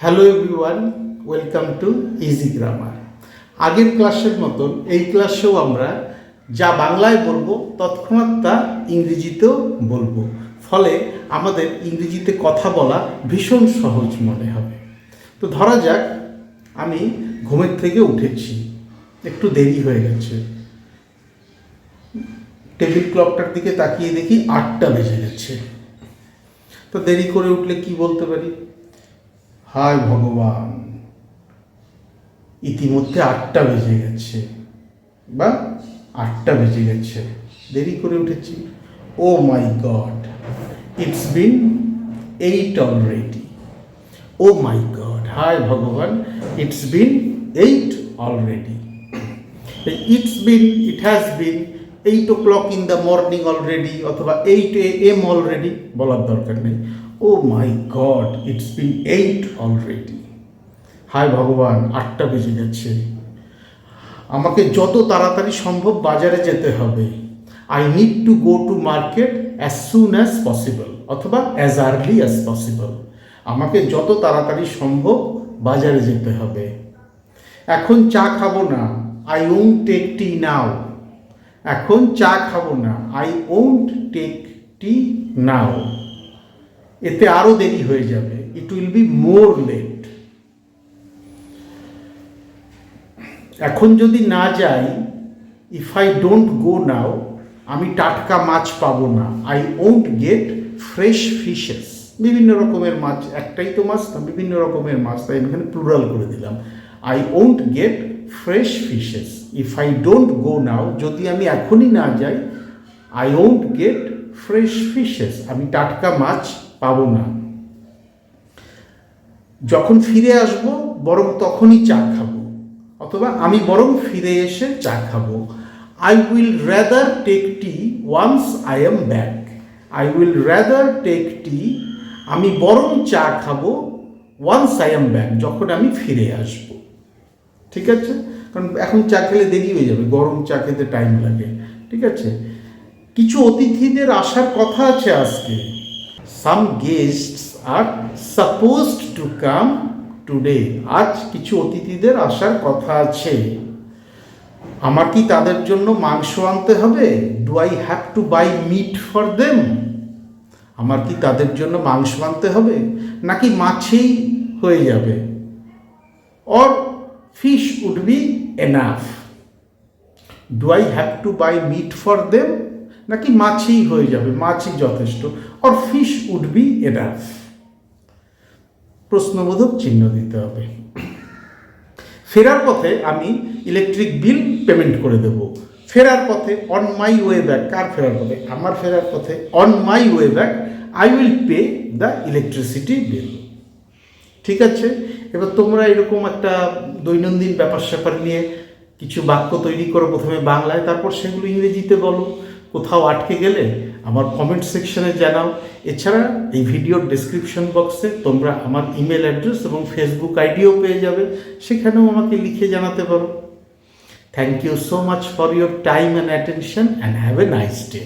Hello everyone, welcome to easy grammar. আগের ক্লাসের মতন এই ক্লাসেও আমরা যা বাংলায় বলবো তৎক্ষণাৎ তা ইংরেজিতেও বলবো, ফলে আমাদের ইংরেজিতে কথা বলা ভীষণ সহজ মনে হবে। তো ধরা যাক আমি ঘুমের থেকে উঠেছি, একটু দেরি হয়ে গেছে, টেবিল ক্লকটার দিকে তাকিয়ে দেখি 8টা বেজে গেছে। তো দেরি করে উঠলে কি বলতে পারি? হায় ভগবান, ইতিমধ্যে 8টা বেজে গেছে, বা 8টা বেজে গেছে, দেরি করে উঠেছি। Oh my God, it's been 8 already. Oh my God, হায় ভগবান, it's been 8 already. It has been 8 o'clock in the morning already অথবা 8 AM অলরেডি বলার দরকার নেই। ও my God, it's been 8 already. হায় ভগবান, 8টা বেজে গেছে, আমাকে যত তাড়াতাড়ি সম্ভব বাজারে যেতে হবে। I need to go to market as soon as possible অথবা অ্যাজ আর্লি অ্যাজ পসিবল। আমাকে যত তাড়াতাড়ি সম্ভব বাজারে যেতে হবে। এখন চা খাবো না, I won't take tea now. এখন চা খাবো না, I won't take tea now. এতে আরও দেরি হয়ে যাবে, it will be more late. এখন যদি না যাই, if I don't go now, আমি টাটকা মাছ পাবো না। I won't get fresh fishes. বিভিন্ন রকমের মাছ, একটাই তো মাছ না, বিভিন্ন রকমের মাছ, তাই এখানে প্লুরাল করে দিলাম। I won't get fresh fishes. If I don't go now, যদি আমি এখনই না যাই, I won't get fresh fishes, আমি টাটকা মাছ পাবো না। যখন ফিরে আসবো বরং তখনই চা খাবো, অথবা আমি বরং ফিরে এসে চা খাবো। I will rather take tea once I am back. I will rather take tea, আমি বরং চা খাবো, ওয়ান্স আই এম ব্যাক, যখন আমি ফিরে আসবো। ঠিক আছে, কারণ এখন চা খেলে দেরি হয়ে যাবে, গরম চা খেতে টাইম লাগে। ঠিক আছে, কিছু অতিথিদের আসার কথা আছে আজকে। Some guests are supposed to come today. আজ কিছু অতিথিদের আসার কথা আছে। আমার কি তাদের জন্য মাংস আনতে হবে? Do I have to buy meat for them? আমার কি তাদের জন্য মাংস আনতে হবে, নাকি মাছেই হয়ে যাবে? Or fish would be enough? Do I have to buy meat for them, নাকি মাছই হয়ে যাবে, মাছই যথেষ্ট? Or fish would be enough? প্রশ্নবোধক চিহ্ন দিতে হবে। ফেরার পথে আমি ইলেকট্রিক বিল পেমেন্ট করে দেব। ফেরার পথে অন মাই ওয়ে ব্যাক। কার ফেরার পথে? আমার ফেরার পথে on my way back I will pay the electricity bill. ঠিক আছে, এবার তোমরা এরকম একটা দৈনন্দিন ব্যাপার স্যাপার নিয়ে কিছু বাক্য তৈরি করো, প্রথমে বাংলায়, তারপর সেগুলো ইংরেজিতে বলো। কোথাও আটকে গেলে আমার কমেন্ট সেকশনে জানাও। এছাড়া এই ভিডিওর ডেসক্রিপশন বক্সে তোমরা আমার ইমেল অ্যাড্রেস এবং ফেসবুক আইডিও পেয়ে যাবে, সেখানেও আমাকে লিখে জানাতে পারো। Thank you so much for your time and attention and have a nice day.